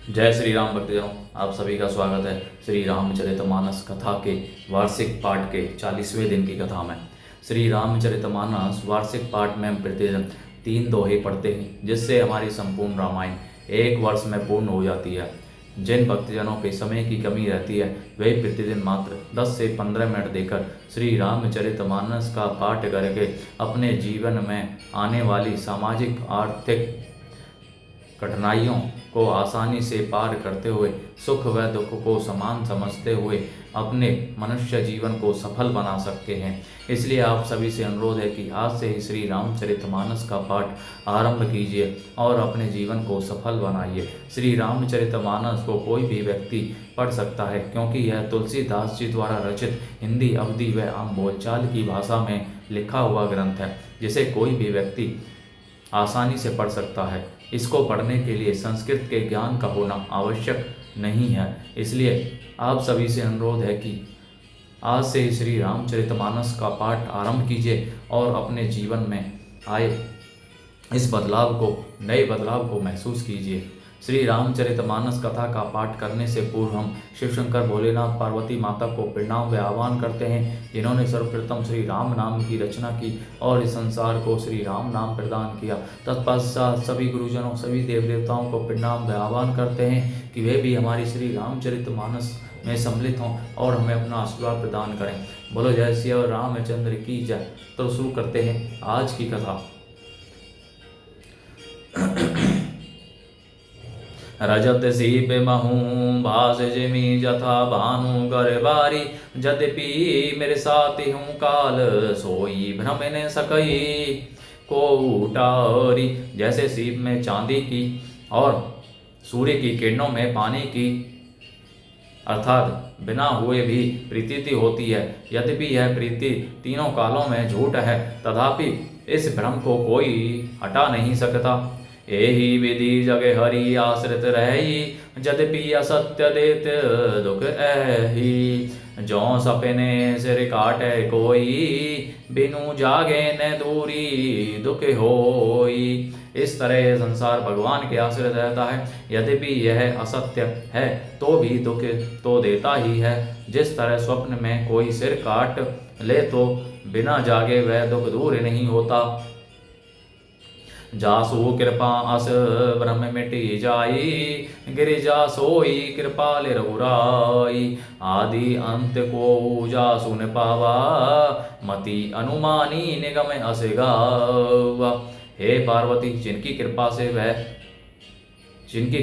जय श्री राम भक्तजनों, आप सभी का स्वागत है श्री रामचरितमानस कथा के वार्षिक पाठ के 40वें दिन की कथा में। श्री रामचरितमानस वार्षिक पाठ में हम प्रतिदिन 3 दोहे पढ़ते हैं, जिससे हमारी संपूर्ण रामायण 1 वर्ष में पूर्ण हो जाती है। जिन भक्तजनों के समय की कमी रहती है वे प्रतिदिन मात्र 10 से 15 मिनट देकर श्री रामचरितमानस का पाठ करके अपने जीवन में आने वाली सामाजिक आर्थिक कठिनाइयों को आसानी से पार करते हुए सुख व दुख को समान समझते हुए अपने मनुष्य जीवन को सफल बना सकते हैं। इसलिए आप सभी से अनुरोध है कि आज से ही श्री रामचरितमानस का पाठ आरंभ कीजिए और अपने जीवन को सफल बनाइए। श्री रामचरितमानस को कोई भी व्यक्ति पढ़ सकता है, क्योंकि यह तुलसीदास जी द्वारा रचित हिंदी, अवधी व आम बोलचाल की भाषा में लिखा हुआ ग्रंथ है, जिसे कोई भी व्यक्ति आसानी से पढ़ सकता है। इसको पढ़ने के लिए संस्कृत के ज्ञान का होना आवश्यक नहीं है। इसलिए आप सभी से अनुरोध है कि आज से ही श्री रामचरितमानस का पाठ आरंभ कीजिए और अपने जीवन में आए इस बदलाव को, नए बदलाव को महसूस कीजिए। श्री रामचरितमानस कथा का पाठ करने से पूर्व हम शिव शंकर, भोलेनाथ, पार्वती माता को प्रणाम व आह्वान करते हैं, जिन्होंने सर्वप्रथम श्री राम नाम की रचना की और इस संसार को श्री राम नाम प्रदान किया। तत्पश्चात सभी गुरुजनों, सभी देव देवताओं को प्रणाम व आह्वान करते हैं कि वे भी हमारी श्री रामचरितमानस में सम्मिलित हों और हमें अपना आशीर्वाद प्रदान करें। बोलो जय श्री रामचंद्र की जय। तो शुरू करते हैं आज की कथा। रजत सीप महू भास जिमी जथा भानु कर बारी, यद्यपि मेरे साथी हूँ काल सोई भ्रम न सकई को उटारी। जैसे सीप में चांदी की और सूर्य की किरणों में पानी की अर्थात बिना हुए भी प्रीति होती है, यद्यपि यह प्रीति तीनों कालों में झूठ है, तथापि इस भ्रम को कोई हटा नहीं सकता। एहि विधि जग हरि आश्रित रही, यद्यपि असत्य देत दुख एहि। जो सपने सिर काटे कोई, बिनु जागे न दूरी दुख होई। इस तरह संसार भगवान के आश्रित रहता है, यद्यपि यह असत्य है तो भी दुख तो देता ही है। जिस तरह स्वप्न में कोई सिर काट ले तो बिना जागे वह दुख दूर नहीं होता। जासु कृपा अस ब्रह्म मिटी जाई, गिरिजा सोई कृपाल रघुराई। आदि अंत को जासु न पावा, मति अनुमानी निगम अस गावा। हे पार्वती, जिनकी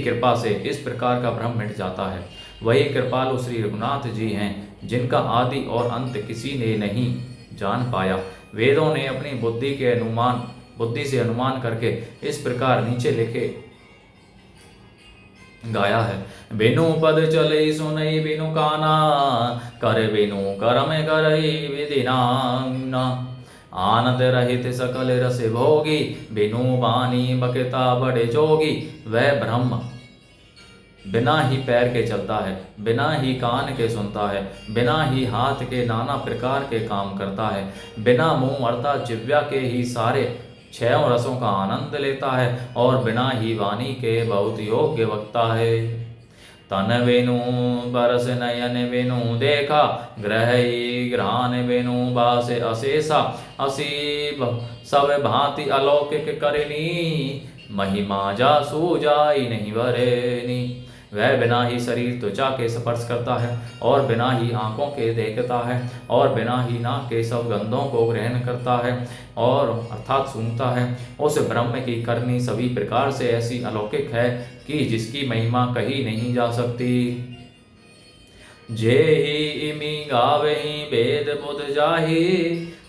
कृपा से इस प्रकार का भ्रम मिट जाता है, वही कृपालु श्री रघुनाथ जी हैं, जिनका आदि और अंत किसी ने नहीं जान पाया। वेदों ने अपनी बुद्धि से अनुमान करके इस प्रकार नीचे लिखे गाया है। बिनु पद चले सुनई बिनु काना, कर बिनु करम करई विधि नाना। आनंद रहित सकल रस भोगी, बिनु बानी बकता बड़े जोगी। वह ब्रह्म बिना ही पैर के चलता है, बिना ही कान के सुनता है, बिना ही हाथ के नाना प्रकार के काम करता है, बिना मुंह अर्थात जिह्वा के ही सारे 6 रसों का आनंद लेता है और बिना ही वाणी के बहुत योग्य वक्ता है। तन वेणु बरस नयन वेणु देखा, ग्रहण वेणु बास अशेषा। असीब सब भांति अलौकिक करनी, महिमा जासु जाई नहीं वरेनी। वह बिना ही शरीर त्वचा के स्पर्श करता है और बिना ही आंखों के देखता है और बिना ही नाक के सब गंधों को ग्रहण करता है और अर्थात सूंघता है। उस ब्रह्म की करनी सभी प्रकार से ऐसी अलौकिक है कि जिसकी महिमा कही नहीं जा सकती। जे ही इमी गावहि वेद बुध जाहि,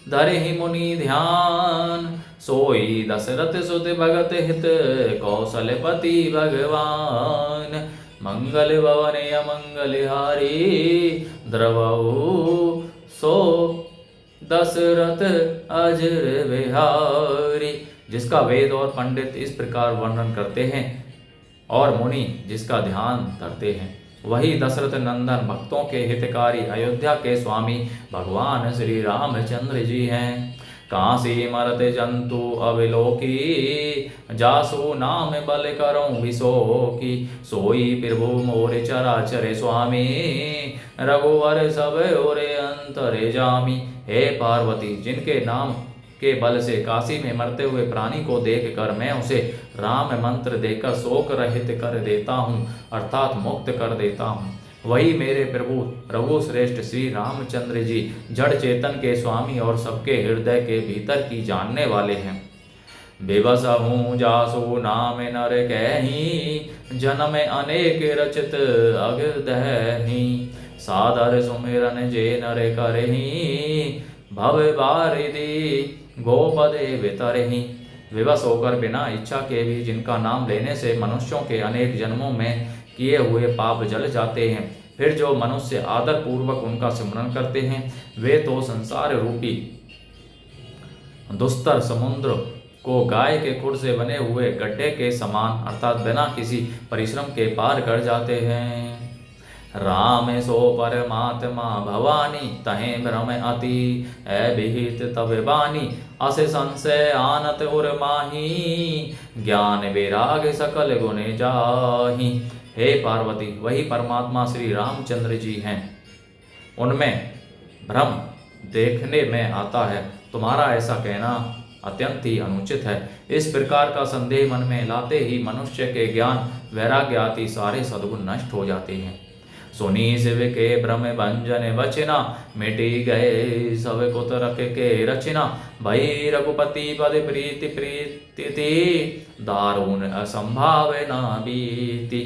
धरहि मुनि ध्यान। सोई दशरथ सुत भगत हित, कौशलपति भगवान। मंगल भवन अमंगल हारी, द्रवहु सो दशरथ अजर बिहारी। जिसका वेद और पंडित इस प्रकार वर्णन करते हैं और मुनि जिसका ध्यान धरते हैं, वही दशरथ नंदन भक्तों के हितकारी अयोध्या के स्वामी भगवान श्री रामचंद्र जी हैं। काशी मरते जंतु अविलोकी, जासु नाम बल करऊं विशोकी। सोई प्रभु मोरे चराचर स्वामी, रघुवर सब ओरे अंतरे जामी। हे पार्वती, जिनके नाम के बल से काशी में मरते हुए प्राणी को देखकर मैं उसे राम मंत्र देकर शोक रहित कर देता हूँ, अर्थात मुक्त कर देता हूँ, वही मेरे प्रभु रघु श्रेष्ठ श्री रामचंद्र जी जड़ चेतन के स्वामी और सबके हृदय के भीतर की जानने वाले हैं। बेबस हूँ जासु नाम नर कहीं, जन्म अनेक रचित अगदहि। सादर सुमिरन जे नर करही, भव बारिधि गोपदे वितरही। विवश होकर बिना इच्छा के भी जिनका नाम लेने से मनुष्यों के अनेक जन्मों में किए हुए पाप जल जाते हैं, फिर जो मनुष्य आदर पूर्वक उनका स्मरण करते हैं, वे तो संसार रूपी दुस्तर समुद्र को गाय के खुर से बने हुए गड्ढे के समान अर्थात बिना किसी परिश्रम के पार कर जाते हैं। राम सो परमात्मा भवानी, तहें भ्रम अति अभिहित तब बानी। अस संशय आनत उर माही, ज्ञान वैराग सकल गुण जाही। हे पार्वती, वही परमात्मा श्री रामचंद्र जी हैं, उनमें भ्रम देखने में आता है। तुम्हारा ऐसा कहना अत्यंत ही अनुचित है। इस प्रकार का संदेह मन में लाते ही मनुष्य के ज्ञान वैराग्य आदि सारे सद्गुण नष्ट हो जाते हैं। सुनी शिव के भ्रम भंजन बचना, मिटी गए सब कुतरक के रचना। भई रघुपति पद प्रीति प्रीति, दारुण असंभावना बीती।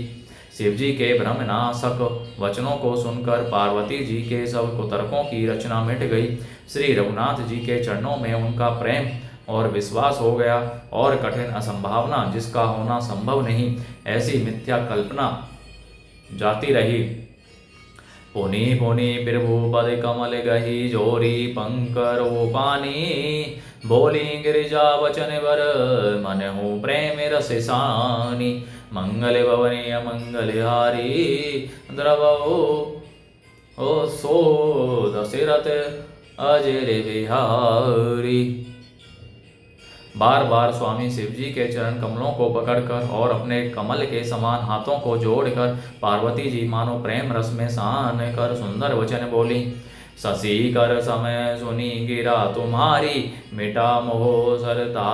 शिव जी के भ्रम नाशक वचनों को सुनकर पार्वती जी के सब कुतर्कों की रचना मिट गई। श्री रघुनाथ जी के चरणों में उनका प्रेम और विश्वास हो गया, और कठिन असंभावना जिसका होना संभव नहीं, ऐसी मिथ्या कल्पना जाती रही। पुनि पुनि प्रभु पद कमल गही, जोरी पंकरो पानी। बोली गिरिजा वचन वर, मन हूँ प्रेम रस सानी। मंगल भवनी अमंगल हारी, द्रवो ओ सो दशरथ अजर बिहारी। बार बार स्वामी शिव जी के चरण कमलों को पकड़कर और अपने कमल के समान हाथों को जोड़कर पार्वती जी मानो प्रेम रस में सान कर सुंदर वचन बोली। शशि कर समय सुनी गिरा तुम्हारी, मिटा मोह सरता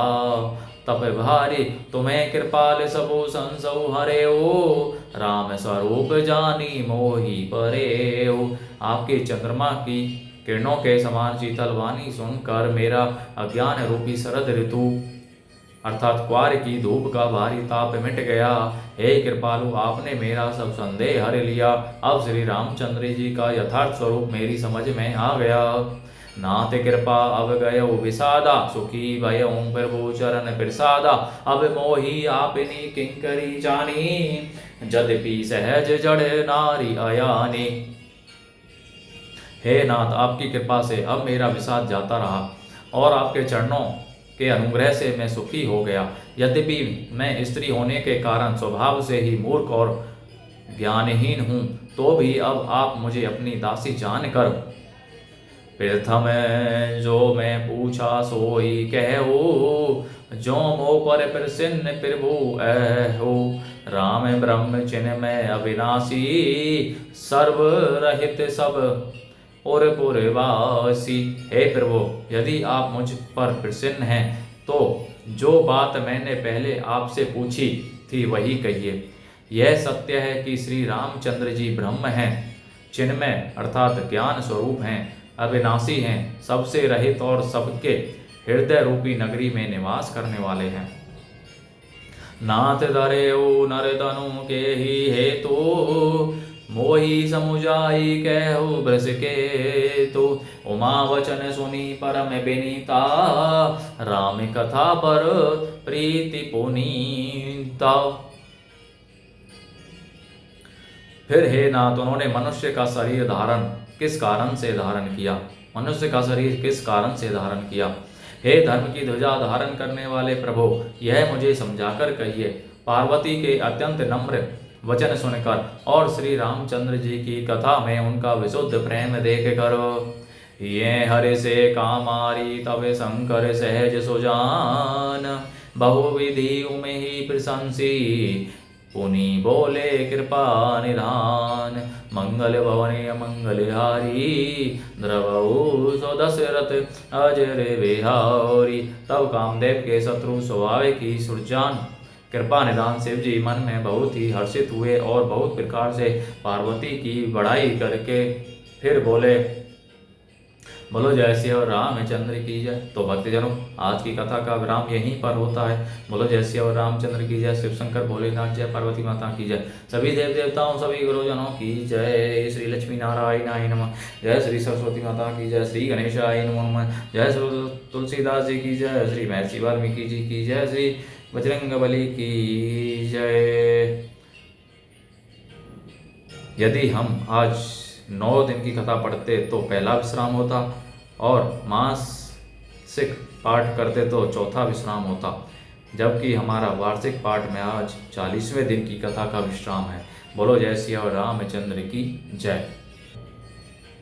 तप भारी। तुम्हें कृपाल सबो संसौ हरे ओ, राम स्वरूप जानी मोही परे ओ। आपके चंद्रमा की किरणों के समान शीतल वाणी सुनकर मेरा अज्ञान रूपी शरद ऋतु अर्थात क्वार की धूप का भारी ताप मिट गया। हे कृपालु, आपने मेरा सब संदेह हर लिया। अब श्री रामचंद्र जी का यथार्थ स्वरूप मेरी समझ में आ गया। नाथ कृपा अब गयो विषादा, सुखी भय ओं प्रभु चरण प्रसादा। अब मोही आपनी किंकरी जानी, यद्यपि सहज जड़ नारी अयानी। हे नाथ, आपकी कृपा से अब मेरा विषाद जाता रहा और आपके चरणों के अनुग्रह से मैं सुखी हो गया। यद्यपि मैं स्त्री होने के कारण स्वभाव से ही मूर्ख और ज्ञानहीन हूँ, तो भी अब आप मुझे अपनी दासी जानकर प्रथम जो मैं पूछा सोई कहो, जो मो पर प्रसन्न प्रभु हो। राम ब्रह्म चिन्ह में अविनाशी, सर्व रहित सब और पुरवासी। हे प्रभु, यदि आप मुझ पर प्रसन्न हैं तो जो बात मैंने पहले आपसे पूछी थी वही कहिए। यह सत्य है कि श्री रामचंद्र जी ब्रह्म हैं, चिन्मय अर्थात ज्ञान स्वरूप हैं, अविनाशी हैं, सबसे रहित और सबके हृदय रूपी नगरी में निवास करने वाले हैं। नाथ धरेऊ नर तनु के ही हेतु, मोही समुझाई कहु ब्रज के तो। उमा वचन सुनी परम विनीता, राम कथा पर प्रीति पुनीता। फिर हे नाथ, उन्होंने मनुष्य का शरीर धारण किस कारण से धारण किया? मनुष्य का शरीर किस कारण से धारण किया? हे धर्म की ध्वजा धारण करने वाले प्रभु, यह मुझे समझाकर कहिए। पार्वती के अत्यंत नम्र वचन सुनकर और श्री रामचंद्र जी की कथा में उनका विशुद्ध प्रेम देख कर ये हरि से कामारी तबे शंकर सहज सुजान, बहुविधि उमे ही प्रशंसी, पुनि बोले कृपा निधान। मंगल भवने मंगलहारी, द्रवऊ सो दशरथ अजर बिहारी। तब कामदेव के शत्रु स्वाभाविक ही सुरजान कृपा निदान शिव जी मन में बहुत ही हर्षित हुए और बहुत प्रकार से पार्वती की बड़ाई करके फिर बोले, बोलो जय श्री और रामचंद्र की जय। तो भक्तजनों, आज की कथा का विराम यहीं पर होता है। बोलो जय श्री और रामचंद्र की जय, शिव शंकर भोलेनाथ जय, पार्वती माता की जय, सभी देव देवताओं सभी गुरुजनों की जय। श्री लक्ष्मी नारायणाय नमः, जय श्री सरस्वती माता की जय, श्री गणेशाय नमः, जय श्री तुलसीदास जी की जय, श्री महर्षि वाल्मीकि जी की जय, श्री बजरंगबली की जय। यदि हम आज 9 दिन की कथा पढ़ते तो पहला विश्राम होता और मासिक पाठ करते तो चौथा विश्राम होता, जबकि हमारा वार्षिक पाठ में आज 40वें दिन की कथा का विश्राम है। बोलो जय सिया रामचंद्र की जय।